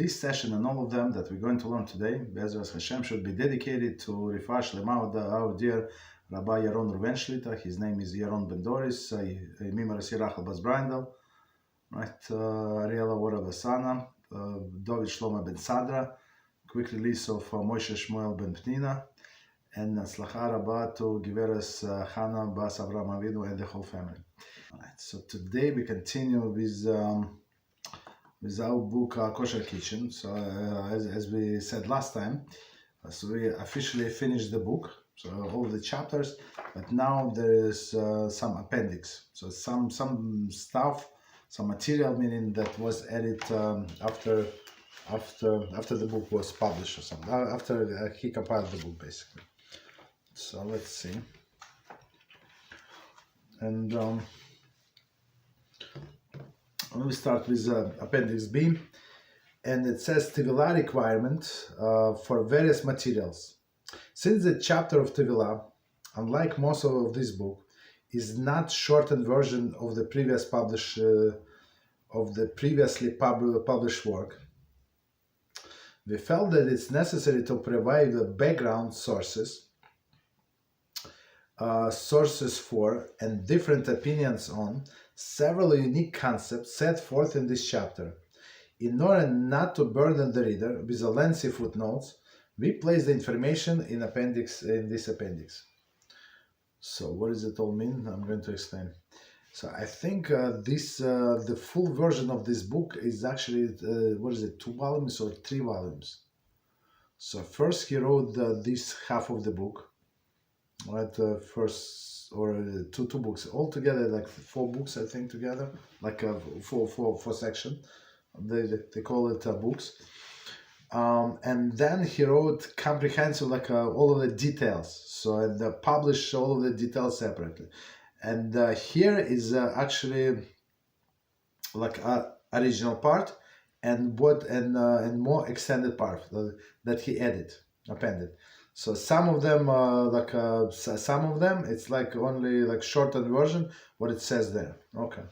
this session and all of them that we're going to learn today, BeEzrat HaShem, should be dedicated to Rifash Lemao, our dear Rabbi Yaron Ruven. His name is Yaron Ben Doris, Mimaras Yerachel Bas Brindel, right? Ariela Wora Vasana, David Shlomo Ben Sadra, quick release of Moshe Shmuel Ben Pnina, and Slacha Rabba to Giveres Hannah Bas Avram Avinu and the whole family. All right, so today we continue with our book Kosher Kitchen. So as we said last time, so we officially finished the book, so all the chapters, but now there is some appendix, so some stuff, some material, meaning that was added after the book was published or something, after he compiled the book basically. So let's see, and we start with Appendix B, and it says Tevilah requirement for various materials. Since the chapter of Tevilah, unlike most of this book, is not shortened version of the previously published work, we felt that it's necessary to provide the background sources for and different opinions on several unique concepts set forth in this chapter. In order not to burden the reader with a lengthy footnotes, we place the information in this appendix. So what does it all mean? I'm going to explain. So I think the full version of this book is actually 2 volumes or 3 volumes. So first he wrote this half of the book, right? First or two books altogether, like 4 books I think together, like four section. They call it books. And then he wrote comprehensive, like all of the details. So and published all of the details separately. And here is actually like original part and more extended part that he appended. So some of them it's like only like shortened version what it says there. Okay.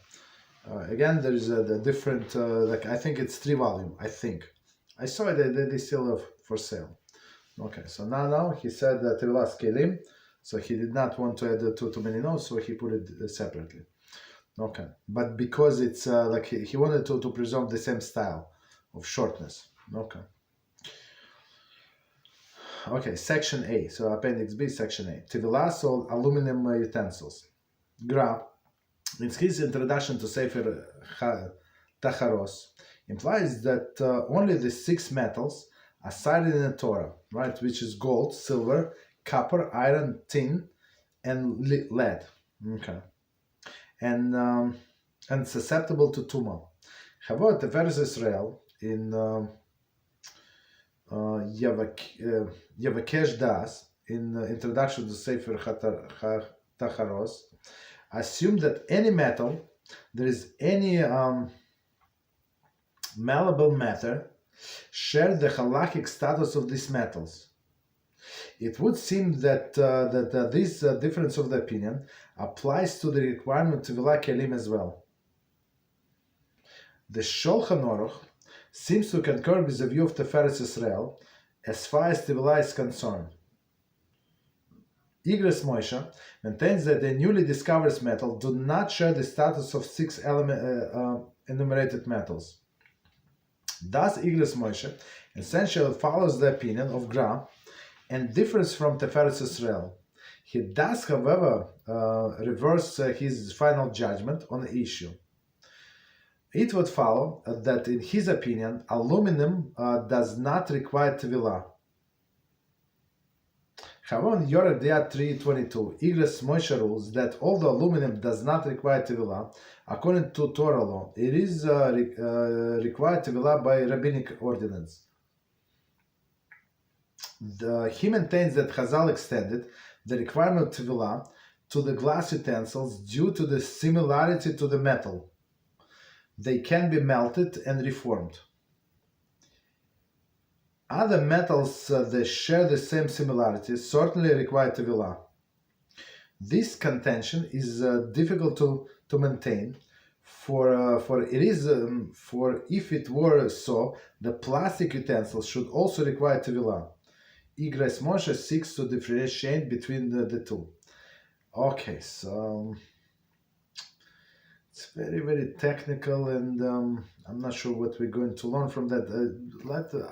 Again, there is a different like I think it's 3 volume. I think I saw it. They still have for sale. Okay. So now he said that Tevilas Keilim. So he did not want to add too many notes, so he put it separately. Okay. But because it's like he wanted to preserve the same style of shortness. Okay. Okay, Section A. So Appendix B, Section A. Tevilas or aluminum utensils. Gra, in his introduction to Sefer Halachos, implies that only the 6 metals are cited in the Torah, right? Which is gold, silver, copper, iron, tin, and lead. Okay, and susceptible to tumor. However, Tevilas Israel in Yavakesh Das, in the introduction to Sefer Halachos, assume that any metal, there is any malleable matter, share the halachic status of these metals. It would seem that this difference of the opinion applies to the requirement of Tevilah Keilim as well. The Shulchan Aruch seems to concur with the view of Tevilas Israel as far as Tevilah is concerned. Igros Moshe maintains that the newly discovered metals do not share the status of 6 enumerated metals. Thus, Igros Moshe essentially follows the opinion of Gra and differs from Tevilas Israel. He does, however, reverse his final judgment on the issue. It would follow that, in his opinion, aluminum does not require Tevilah. However, in Yoreh De'ah 3:22, Igros Moshe rules that although aluminum does not require Tevilah, according to Torah law, it is required Tevilah by rabbinic ordinance. He maintains that Chazal extended the requirement of Tevilah to the glass utensils due to the similarity to the metal. They can be melted and reformed. Other metals that share the same similarities certainly require Tevilah. This contention is difficult to maintain, For if it were so, the plastic utensils should also require Tevilah. Igres Moshe seeks to differentiate between the two. Okay, so it's very, very technical, and I'm not sure what we're going to learn from that.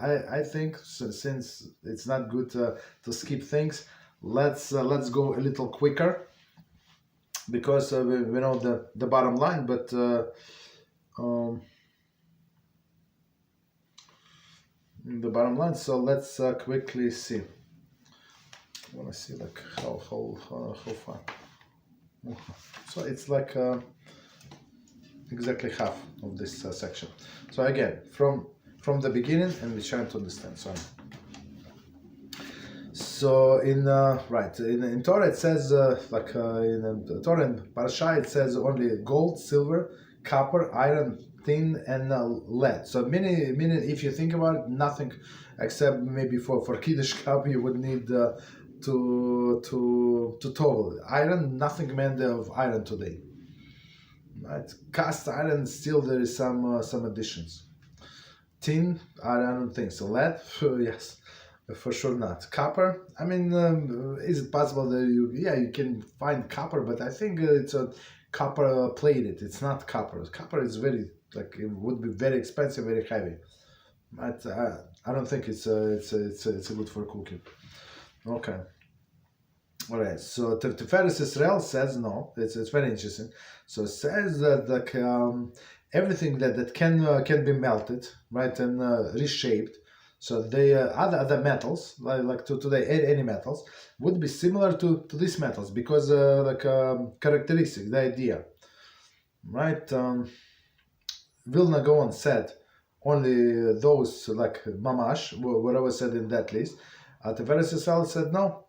I think since it's not good to skip things, let's go a little quicker, because we know the bottom line, but the bottom line. So let's quickly see. I want to see like how far. So it's like exactly half of this section. So again, from the beginning, and we're trying to understand. So in in Torah it says in Torah and Parashah it says only gold, silver, copper, iron, tin, and lead. So meaning if you think about it, nothing except maybe for Kiddush cup you would need to total iron. Nothing made of iron today. Right, cast iron, still there is some additions. Tin, I don't think so. Lead, yes, for sure not. Copper, I mean, is it possible that you can find copper, but I think it's a copper plated. It's not copper. Copper is very, like, it would be very expensive, very heavy. But I don't think it's good for cooking. Okay. All right, so Tiferes Israel says no. It's very interesting. So it says that everything that can be melted, right, and reshaped. So the other metals, like today any metals, would be similar to these metals because characteristic, the idea, right? Vilna Gaon said only those like mamash, whatever said in that list. Tiferes Israel said no.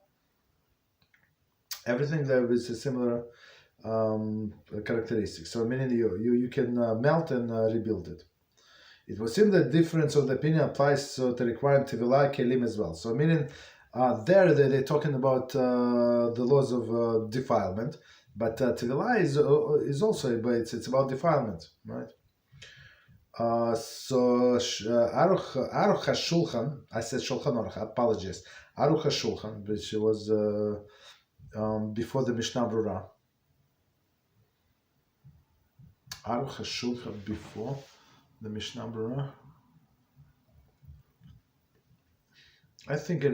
Everything there is a similar characteristic. So meaning you can melt and rebuild it. It would seem the difference of the opinion applies to requiring Tevilah Keilim as well. So meaning they're talking about the laws of defilement, but Tevilah is also, but it's about defilement, right? So Aruch HaShulchan, I said Shulchan Aruch, apologies. Aruch HaShulchan, which was before the Mishnah Brura. Aruch HaShulchan before the Mishnah Brura. I think a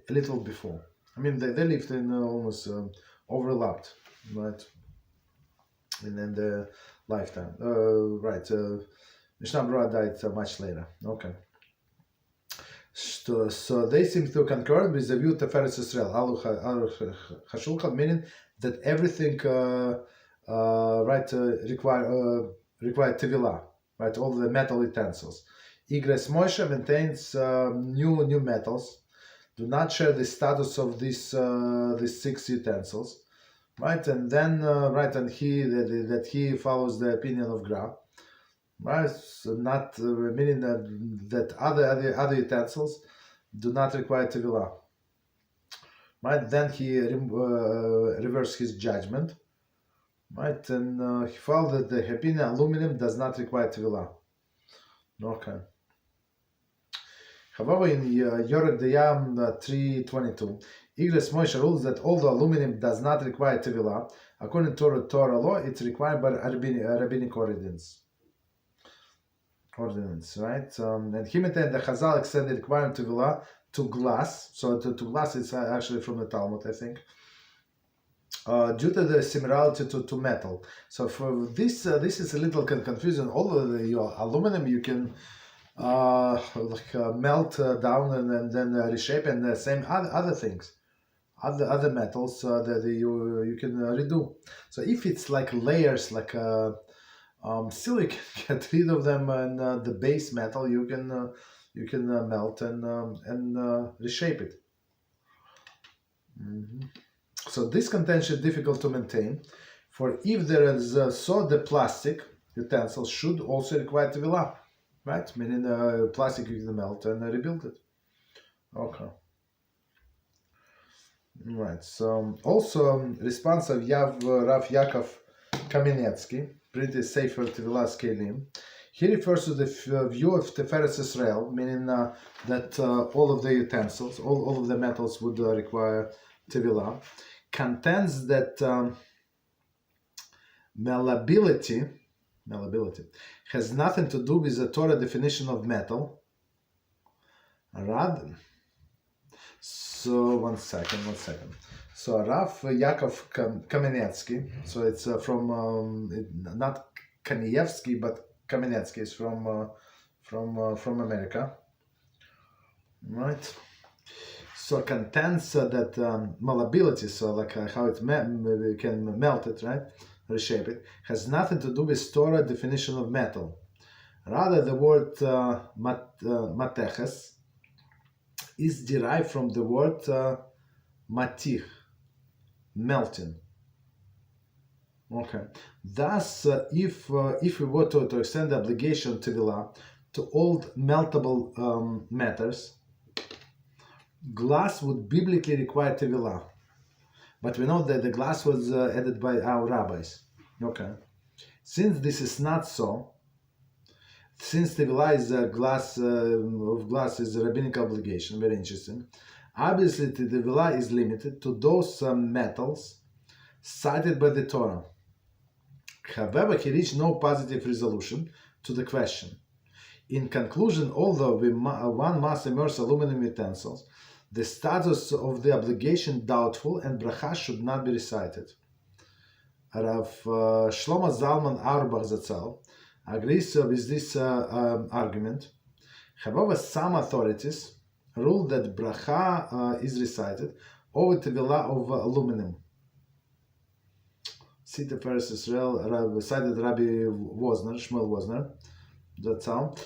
little before. I mean, they lived in almost overlapped, right? And then the lifetime. Right. Mishnah Brura died much later. Okay. So they seem to concur with the view of Tiferes Israel, Aruch HaShulchan, meaning that everything require Tevilah, right? All the metal utensils. Igres Moshe maintains new metals do not share the status of these 6 utensils, right? And then and he follows the opinion of Gra. Right, so not meaning that other utensils do not require Tevilah. Right, then he reversed his judgment. Right, and he found that the opinion aluminum does not require Tevilah. Okay. However, in Yorek Dayam 3:22, Igres Moshe rules that although aluminum does not require Tevilah, according to Torah law, it's required by rabbinic ordinance, right? And he maintained the Chazal extended requirement Tevilah to glass. So to glass is actually from the Talmud, I think, due to the similarity to metal. So for this is a little confusing. Although the aluminum you can melt down and then reshape, and the same other things, other metals that you can redo. So if it's like layers, like still you can get rid of them, and the base metal you can melt and reshape it. So this contention is difficult to maintain, for if there is the plastic utensils should also require Tevilah, right? Meaning plastic you can melt and rebuild it. Okay. Right. So also response of Rav Yaakov Kamenetsky. pretty safer Tevilas Keilim. He refers to the view of Teferes Israel, meaning that all of the utensils, all of the metals would require Tevilah. Contends that malleability has nothing to do with the Torah definition of metal. Rather, so one second. So Rav Yaakov Kamenetsky, so it's from not Kanievsky but Kamenetsky is from America, right? So contends that malleability, so like how it we can melt it, right, reshape it, has nothing to do with Torah definition of metal. Rather, the word mateches is derived from the word matich, melting. Okay. Thus, if we were to extend the obligation Tevilah to all meltable matters, glass would biblically require Tevilah. But we know that the glass was added by our rabbis. Okay. Since this is not so, since Tevilah is glass is a rabbinic obligation, very interesting. Obviously, the Tevilah is limited to those metals cited by the Torah. However, he reached no positive resolution to the question. In conclusion, although one must immerse aluminum utensils, the status of the obligation doubtful and bracha should not be recited. Rav Shlomo Zalman Auerbach Zatzal agrees with this argument. However, some authorities rule that bracha is recited over Tevilah of aluminum. See the first Israel cited Rabbi Shmuel Wozner. That's all.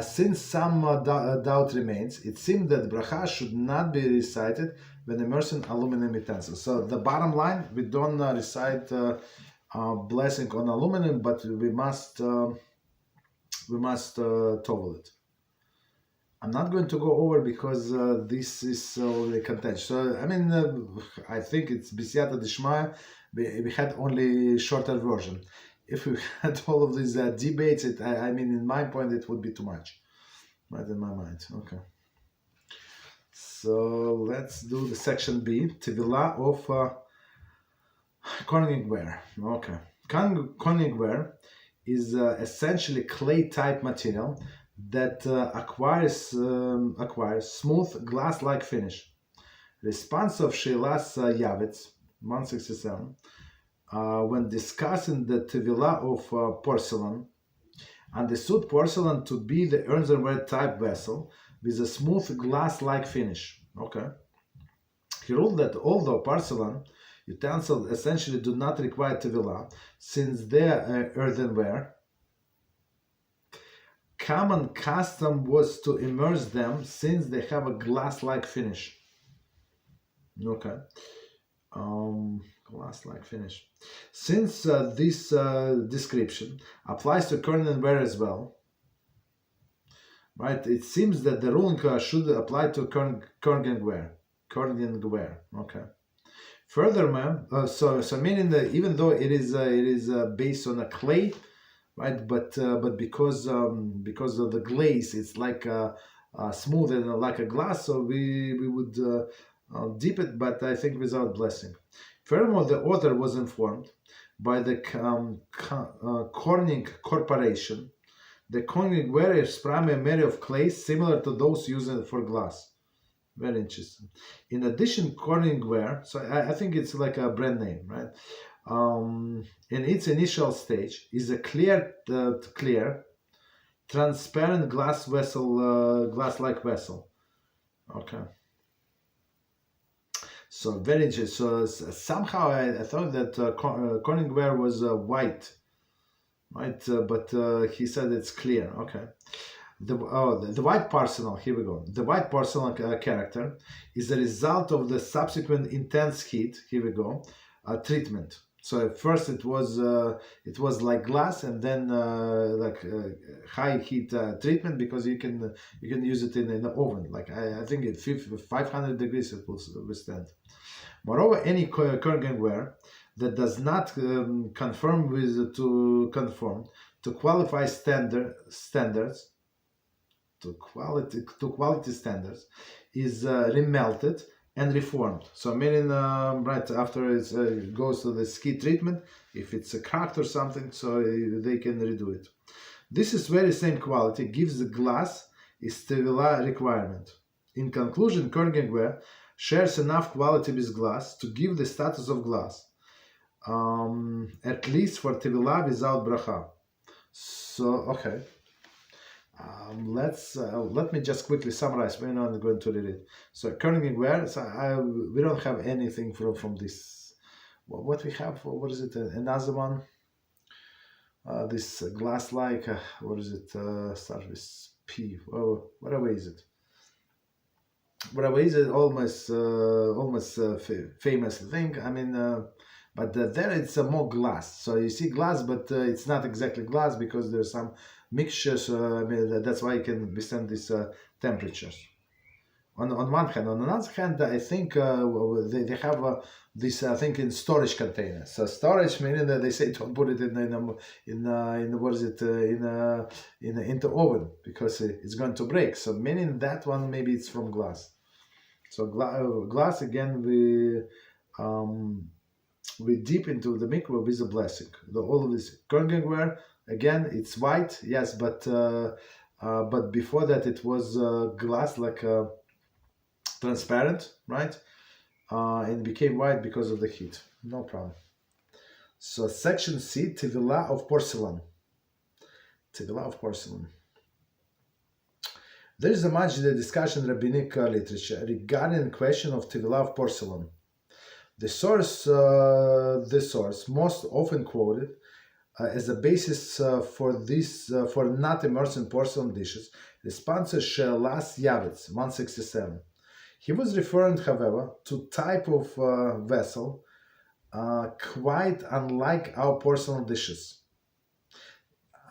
Since some doubt remains, it seems that bracha should not be recited when immersing aluminum utensils. So the bottom line, we don't recite blessing on aluminum, but we must towel it. I'm not going to go over because this is already contentious. So I mean, I think it's B'siyata Dishmaya. We had only shorter version. If we had all of these debates, I mean, in my point, it would be too much, right, in my mind. Okay. So let's do the section B, Tevilah of Corningware. Okay. Corningware is essentially clay-type material that acquires smooth glass-like finish. Response of Sheilas Yavitz, 167. When discussing the Tevilah of porcelain, understood porcelain to be the earthenware type vessel with a smooth glass-like finish. Okay. He ruled that although porcelain utensils essentially do not require Tevilah, since they are earthenware, common custom was to immerse them since they have a glass-like finish. Okay. Glass-like finish. Since this description applies to Corningware as well, right? It seems that the ruling should apply to Corningware. Okay. Furthermore, so meaning that even though it is based on a clay, right? But because of the glaze, it's like smooth and like a glass, so we would dip it, but I think without blessing. Furthermore, the author was informed by the Corning Corporation the Corningware is primarily made of clay similar to those used for glass. Very interesting. In addition, Corningware, so I think it's like a brand name, right? In its initial stage is a clear, transparent glass vessel, glass-like vessel. Okay. So very interesting. So somehow I thought that Corningware was white, right? But he said it's clear. Okay. The white porcelain. Here we go. The white porcelain character is a result of the subsequent intense heat. Here we go. Treatment. So at first it was like glass, and then high heat treatment, because you can use it in the oven. Like I think at 500 degrees it will withstand. Moreover, any Corningware that does not conform to quality standards is remelted and reformed. So meaning right after it goes to the ski treatment, if it's a cracked or something, so they can redo it. This is very same quality gives the glass is Tevilah requirement. In conclusion, Corningware shares enough quality with glass to give the status of glass, at least for Tevilah without bracha. So okay. Let me just quickly summarize. We're not going to read it. So Corningware. So we don't have anything from this. What we have? What is it? Another one. This glass-like. What is it? Start with P. Oh, whatever is it? Whatever is it? Almost famous thing. I mean. But there it's more glass. So you see glass, but it's not exactly glass because there's some mixtures. I mean, that's why you can withstand these temperatures. On one hand, on another hand, I think they have this. I think in storage containers. So storage meaning that they say don't put it in what is it into oven because it's going to break. So meaning that one maybe it's from glass. So glass again we deep into the mikvah with a blessing. All of this Corningware again, it's white, yes, but before that it was glass, like transparent, right? And became white because of the heat. No problem. So section C, Tevilah of Porcelain. Tevilah of Porcelain. There is a much discussion in rabbinic literature regarding the question of Tevilah of Porcelain. The source most often quoted as a basis for not immersing porcelain dishes, response is Shelas Yavitz, 167. He was referring, however, to type of vessel quite unlike our porcelain dishes.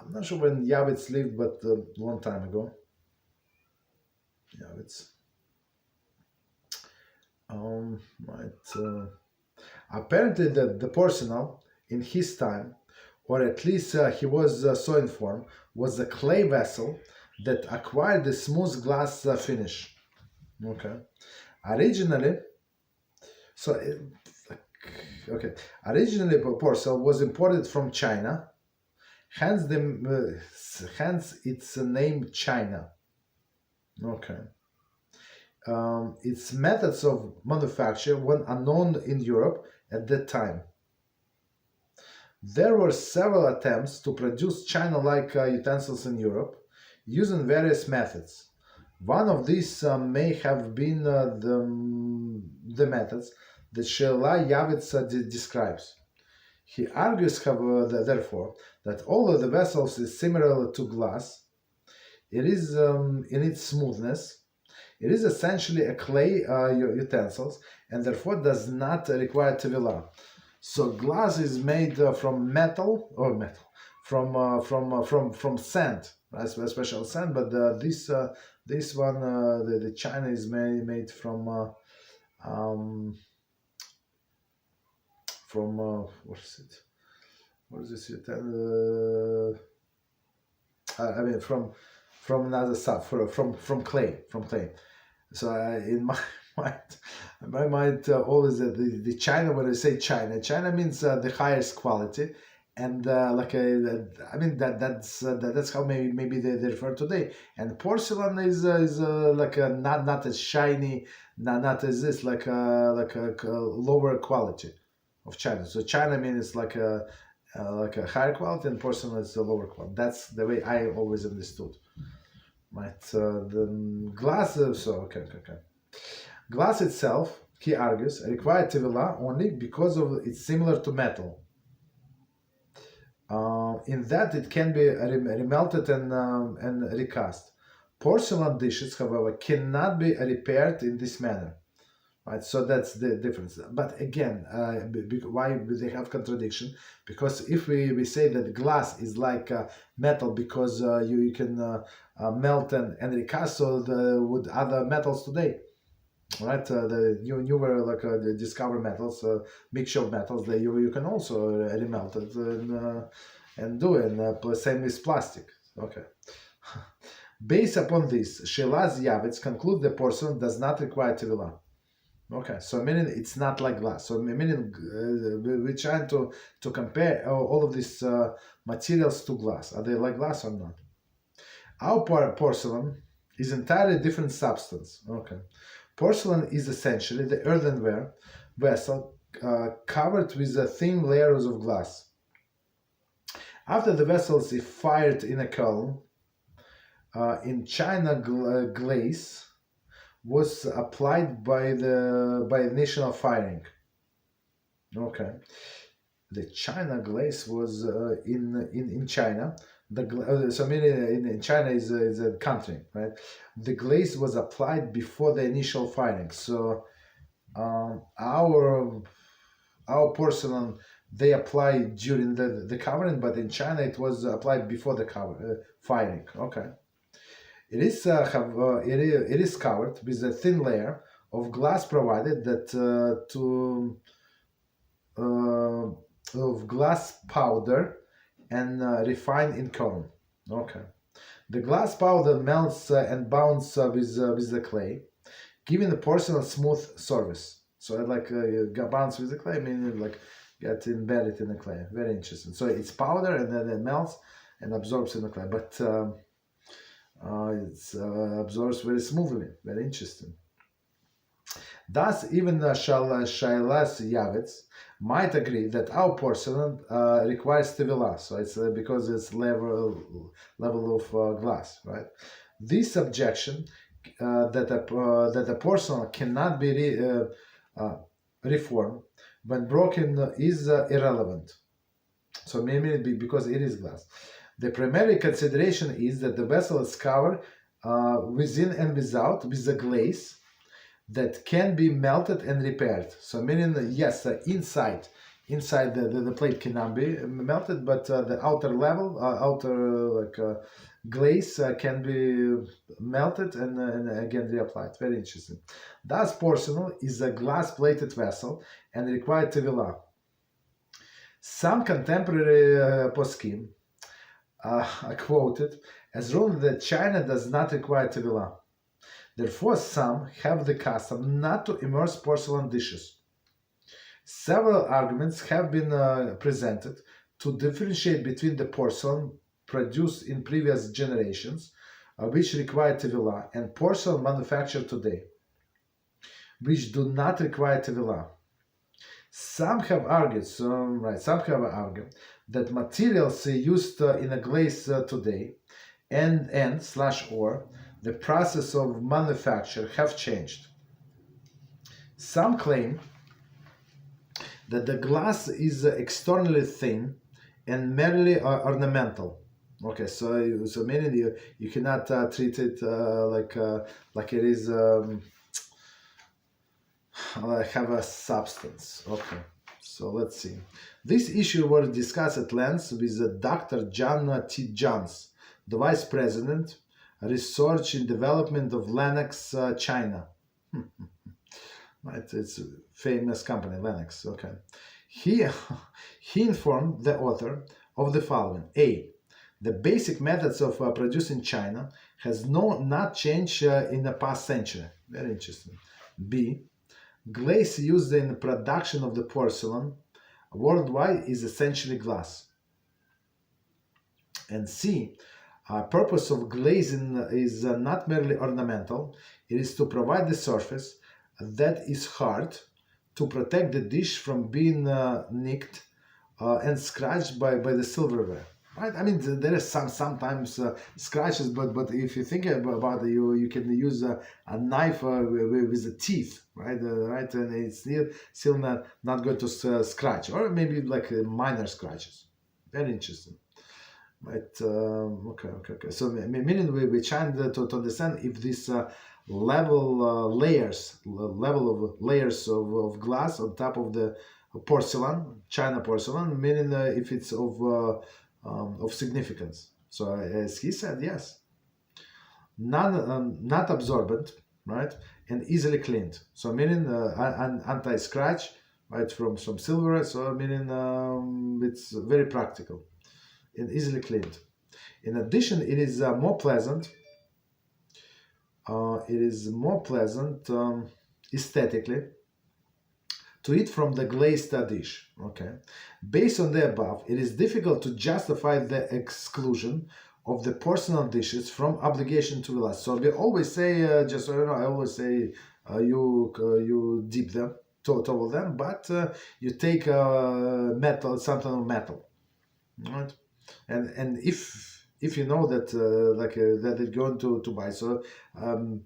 I'm not sure when Yavitz lived, but a long time ago. Yavitz. Apparently the porcelain in his time, or at least he was so informed, was a clay vessel that acquired the smooth glass finish. Okay. Originally porcelain was imported from China, hence its name China. Okay. Its methods of manufacture were unknown in Europe at that time. There were several attempts to produce china-like utensils in Europe using various methods. One of these may have been the methods that Sheila Yavitz describes. He argues, however, therefore, that although the vessels is similar to glass, it is in its smoothness. It is essentially a clay utensils and therefore does not require Tevilah. So glass is made from from sand, right? A special sand. But this one, the china is made from what is it? What is this? I mean from another stuff, from clay. So in my mind, always the China. When I say China means the highest quality, and that's how maybe they refer today. And porcelain is not as shiny, not as this like a lower quality of China. So China means like a higher quality, and porcelain is the lower quality. That's the way I always understood. Right, the glass. Okay. Glass itself, he argues, required Tevilah only because of it's similar to metal. In that it can be remelted and recast. Porcelain dishes, however, cannot be repaired in this manner. Right, so that's the difference. But again, why they have contradiction? Because if we say that glass is like metal because you can melt and recast, so would other metals today. right? The newer like the discover metals, mixture of metals that you can also remelt it and do it. And same with plastic. Okay. Based upon this, Shelaz Yavitz concludes the porcelain does not require Tevilah. Okay, so meaning it's not like glass. So meaning we're trying to compare all of these materials to glass. Are they like glass or not? Our porcelain is entirely different substance. Okay, porcelain is essentially the earthenware vessel covered with thin layers of glass. After the vessels is fired in a kiln, in China glaze was applied by the national firing. Okay, the China glaze was in China. So meaning in China is a country, right? The glaze was applied before the initial firing. So our porcelain they apply during the covering, but in China it was applied before the firing. Okay. It is it is covered with a thin layer of glass provided that of glass powder and refined in cone. Okay. The glass powder melts and bonds with the clay, giving the porcelain smooth surface. So it like bonds with the clay, meaning like get embedded in the clay. Very interesting. So it's powder and then it melts and absorbs in the clay, but it absorbs very smoothly. Very interesting. Thus, even Shailas Yavitz might agree that our porcelain requires Tevilah, so it's because it's level of glass, right? This objection that a porcelain cannot be reformed when broken is irrelevant. So maybe because it is glass. The primary consideration is that the vessel is covered within and without with a glaze that can be melted and repaired. So meaning, yes, inside the plate cannot be melted, but the outer level, glaze can be melted and again reapplied. Very interesting. Thus, porcelain is a glass-plated vessel and required Tevilah. Some contemporary poskim are quoted as ruling that China does not require Tevilah. Therefore, some have the custom not to immerse porcelain dishes. Several arguments have been presented to differentiate between the porcelain produced in previous generations, which require Tevilah, and porcelain manufactured today, which do not require Tevilah. Some have argued that materials used in a glaze today and/or the process of manufacture have changed. Some claim that the glass is externally thin and merely ornamental. Okay, so meaning you cannot treat it like it is have a substance. Okay, so let's see. This issue was discussed at length with Dr. John T. Johns, the Vice President, Research and Development of Lennox, China. Right, it's a famous company, Lennox. Okay, he informed the author of the following: A, the basic methods of producing China has not changed in the past century. Very interesting. B, glaze used in the production of the porcelain worldwide is essentially glass. And C, purpose of glazing is not merely ornamental, it is to provide the surface that is hard to protect the dish from being nicked and scratched by the silverware. Right? I mean, there is sometimes scratches, but if you think about it, you can use a knife with the teeth, right? Right, and it's still not going to scratch, or maybe like minor scratches. Very interesting. Right. Okay. So meaning we're trying to understand if this level of layers of glass on top of the porcelain, China porcelain, meaning if it's of significance. So as he said, yes, not absorbent right? And easily cleaned. So meaning anti-scratch, right? From some silver. So meaning it's very practical and easily cleaned. In addition, it is more pleasant. Aesthetically to eat from the glazed dish. Okay. Based on the above, it is difficult to justify the exclusion of the porcelain dishes from obligation to Tevilas. So we always say, just so you know, I always say you dip them, towel them, but you take metal, something of metal, right? And if you know that that you're going to buy, so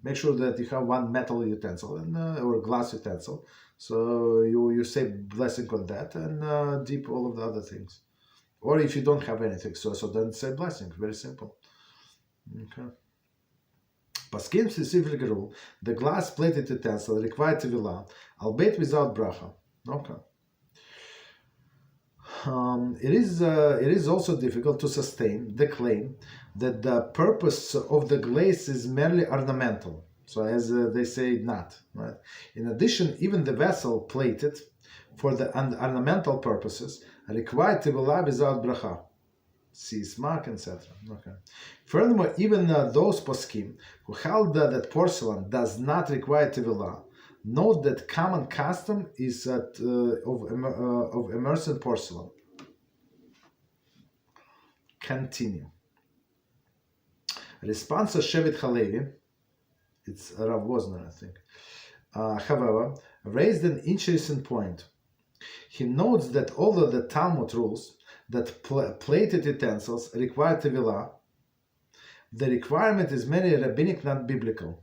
make sure that you have one metal utensil and or glass utensil. So you say blessing on that and dip all of the other things. Or if you don't have anything, so then say blessing. Very simple. Okay. Paskim specific rule: the glass plated utensil required Tevilah, albeit without bracha. Okay. It is also difficult to sustain the claim that the purpose of the glaze is merely ornamental. So as they say, not right. In addition, even the vessel plated for the ornamental purposes required Tevilah without bracha. See smak, etc. Okay. Furthermore, even those poskim who held that porcelain does not require Tevilah note that common custom is of immersed porcelain. Continue. Response of Shevet Halevi, it's Rav Wozner, I think, however, raised an interesting point. He notes that although the Talmud rules that plated utensils require Tevilah, the requirement is merely rabbinic, not biblical.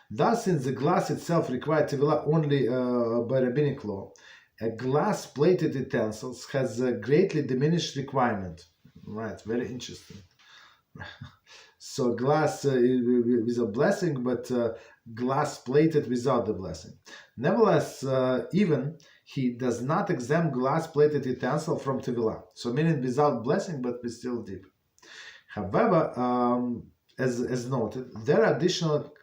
Thus, since the glass itself required Tevilah only by rabbinic law, a glass-plated utensils has a greatly diminished requirement. Right, very interesting. So glass with a blessing, but glass plated without the blessing. Nevertheless, even he does not exempt glass plated utensil from Tevilah. So meaning without blessing, but we still dip. However, as noted, there are additional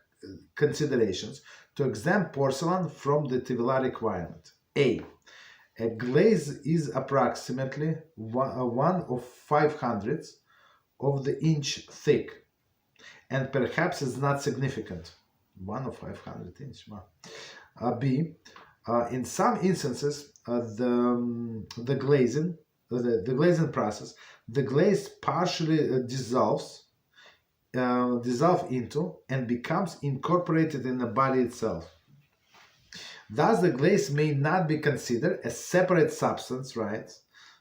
considerations to exempt porcelain from the Tevilah requirement. A glaze is approximately 1/500 of the inch thick, and perhaps is not significant. 1/500 inch. B. In some instances, the glazing process, the glaze partially dissolves into and becomes incorporated in the body itself. Thus, the glaze may not be considered a separate substance, right?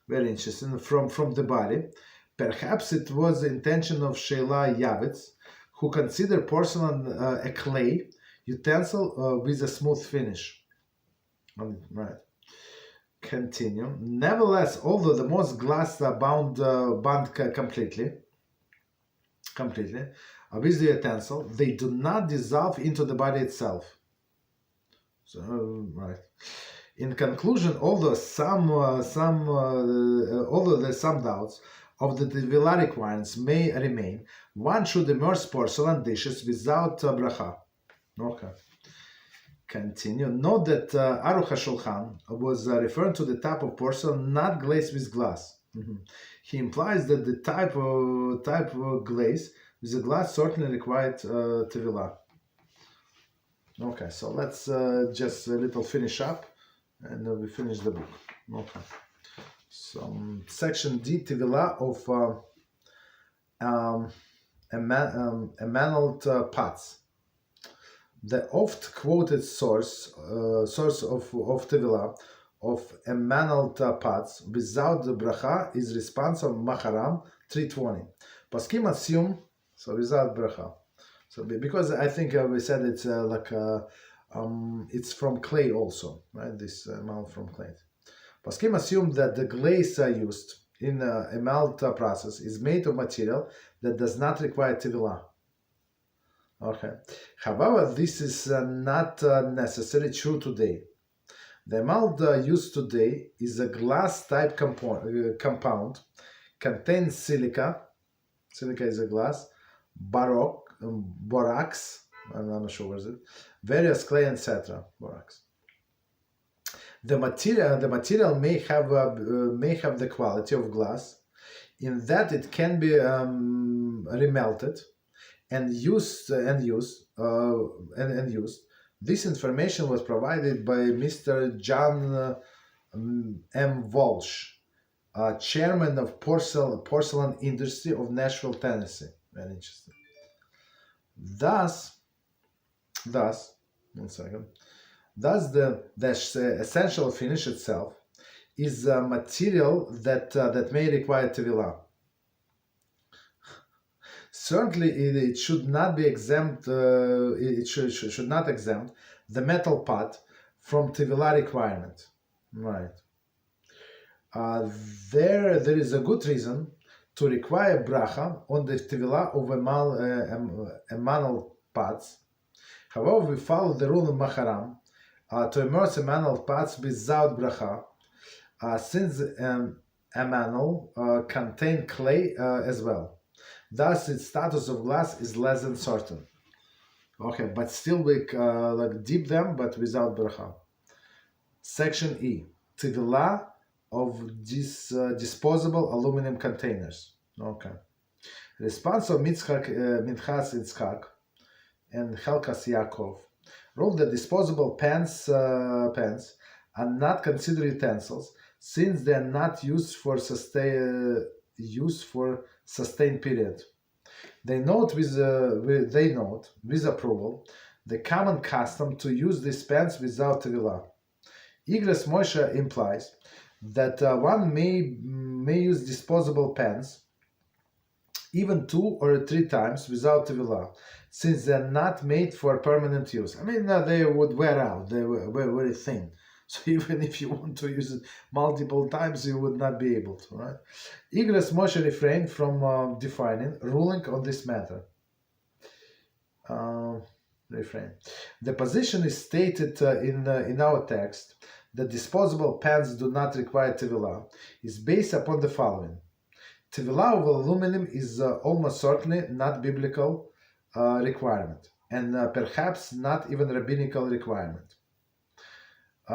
Very interesting, from the body. Perhaps it was the intention of Sheila Yavitz, who considered porcelain a clay utensil with a smooth finish. Right. Continue. Nevertheless, although the most glass are bound completely with the utensil, they do not dissolve into the body itself. So, right. In conclusion, although there's some doubts of the Tevilah requirements may remain, one should immerse porcelain dishes without bracha. Okay. Continue. Note that Aruch HaShulchan was referring to the type of porcelain not glazed with glass. He implies that the type of glaze with the glass certainly required Tevilah. Okay, so let's just a little finish up, and we finish the book. Okay, so section D, Tevilah of Enameled pots. The oft quoted source of Tevilah of Enameled pots without the bracha is response of Maharam 320. Paskim assume so without bracha. So because I think we said it's it's from clay also, right? This amount from clay. Paskim assume that the glaze used in the enameled process is made of material that does not require Tevilah. Okay. However, this is not necessarily true today. The enameled used today is a glass-type compound, contains silica. Silica is a glass, borax, I'm not sure where is it. Various clay, etc. Borax. The material may have the quality of glass, in that it can be remelted and used. This information was provided by Mr. John M. Walsh, chairman of porcelain industry of Nashville, Tennessee. Very interesting. Thus, one second. Thus, the essential finish itself is a material that may require Tevilah. Certainly, it should not be exempt. It should not exempt the metal pot from Tevilah requirement. Right. There is a good reason to require bracha on the Tevilah of enameled pots. However, we follow the rule of Maharam to immerse enameled pots without bracha, since enamel contain clay as well. Thus, its status of glass is less than certain. Okay, but still we dip them, but without bracha. Section E: Tevilah of disposable aluminum containers. Okay. Response of Minchas Yitzchak and Halachos Yaakov ruled that disposable pans are not considered utensils, since they are not used for sustained period. They note with approval the common custom to use these pans without Tevilah. Igras Moshe implies that one may use disposable pans even 2 or 3 times without Tevilah, since they are not made for permanent use. I mean, they would wear out. They were very thin. So even if you want to use it multiple times, you would not be able to, right? Igras Moshe refrained from defining, ruling on this matter. The position is stated in our text that disposable pans do not require Tevilah is based upon the following. Tevilah of aluminum is almost certainly not biblical requirement, and perhaps not even rabbinical requirement.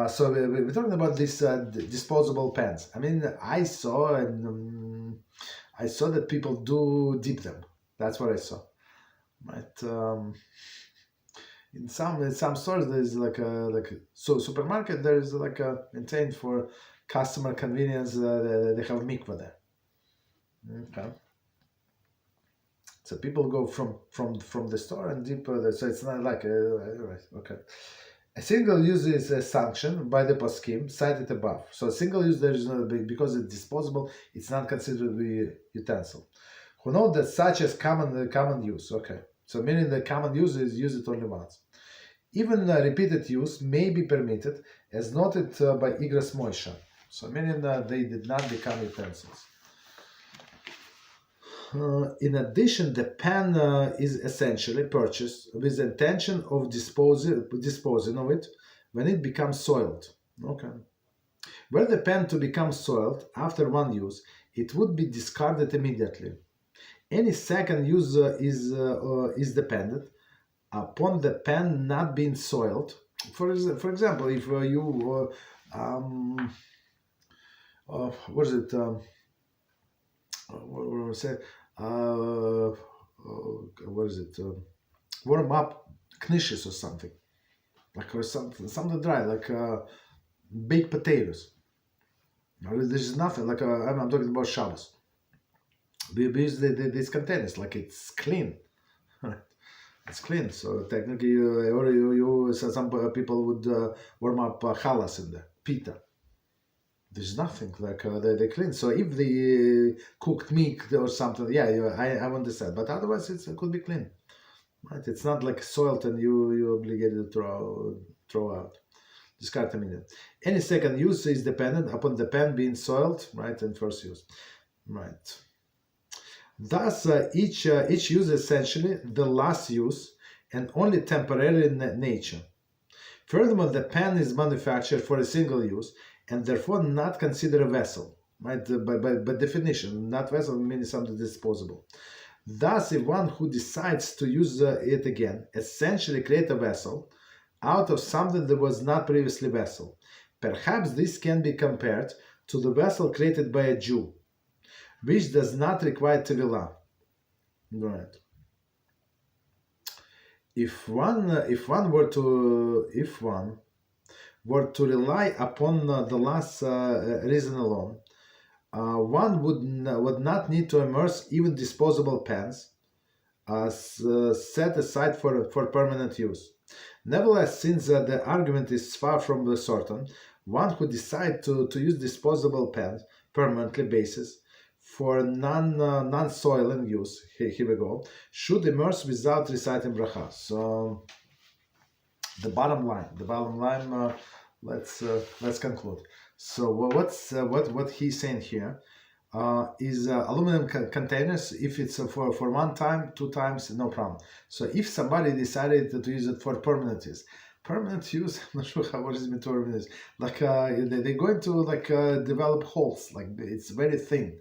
So we're talking about these disposable pans. I mean, I saw that people do dip them. That's what I saw. Right. In some stores there is supermarket there is maintained for customer convenience. They have mikvah there. Okay. So people go from the store and dip. So it's not like okay. A single use is sanctioned by the poskim cited above. So a single use there is no because it's disposable. It's not considered the utensil. Who know that such as common use. Okay. So meaning the common use is use it only once. Even repeated use may be permitted, as noted by Igras Moshe. So meaning that they did not become utensils. In addition, the pan is essentially purchased with the intention of disposing of it when it becomes soiled. Okay. Were the pan to become soiled after one use, it would be discarded immediately. Any second use is dependent upon the pan not being soiled. For example, if you what is it? What do I say? What is it? Warm up knishes or something, or something dry, like baked potatoes. There's nothing like I'm talking about Shabbos. We use these containers like it's clean. It's clean. So technically, some people would warm up chalas in there, pita. There's nothing like they clean. So if they cooked meat or something, I understand. But otherwise, it could be clean, right? It's not like soiled and you're obligated to throw out, discard immediately. Any second use is dependent upon the pan being soiled, right, and first use, right. Thus, each use is essentially the last use and only temporary in nature. Furthermore, the pan is manufactured for a single use and therefore not considered a vessel, right? By definition, not vessel means something disposable. Thus, if one who decides to use it again essentially create a vessel out of something that was not previously vessel, perhaps this can be compared to the vessel created by a Jew, which does not require Tevilah. Right. If one were to rely upon the last reason alone, one would not need to immerse even disposable pans set aside for permanent use. Nevertheless, since the argument is far from certain, one who decides to use disposable pans permanently basis for non-soiling use, here we go, should immerse without reciting bracha. So the bottom line, let's conclude. So what he's saying here is aluminum containers. If it's for one time, two times, no problem. So if somebody decided to use it for permanent use, I'm not sure what is meant permanent use. Like they're going to develop holes. Like it's very thin,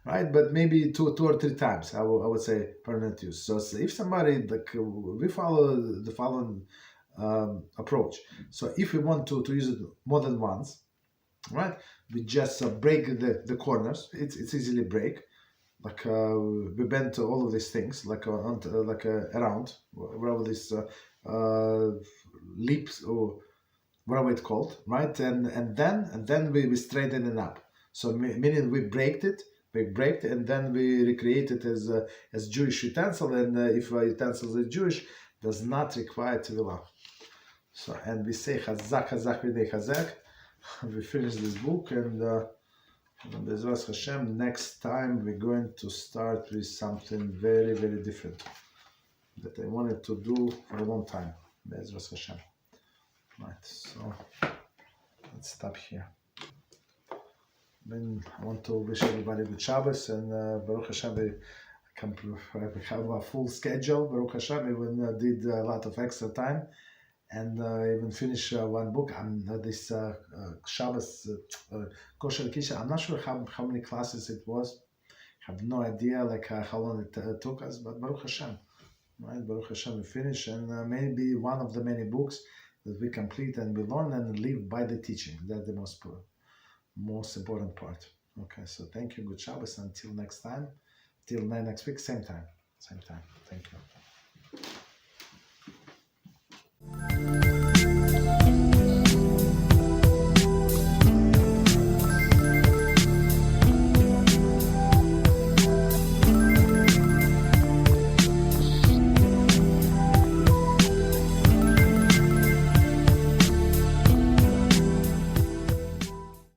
right? But maybe two or three times, I would say permanent use. So if somebody we follow the following approach. So if we want to use it more than once, right? We just break the corners. It's easily break. We bend all of these things around wherever this leaps or whatever it's called, right? And then we straighten it up. So meaning we break it, and then we recreate it as Jewish utensil. And if utensils is Jewish, does not require Tevilah. So and we say Chazak v'dei Chazak. We finish this book, and BeEzrat HaShem, next time we're going to start with something very, very different that I wanted to do for a long time. BeEzrat HaShem. Right, so let's stop here. Then I want to wish everybody good Shabbos, and Baruch Hashem, we have a full schedule. Baruch Hashem, we even did a lot of extra time. And even finish one book on this Shabbos Kosher Kisha. I'm not sure how many classes it was. I have no idea how long it took us, but Baruch Hashem, right? Baruch Hashem, we finish, and maybe one of the many books that we complete and we learn and live by the teaching. That's the most important part. Okay, so thank you. Good Shabbos. Until next time. Till next week, same time. Thank you.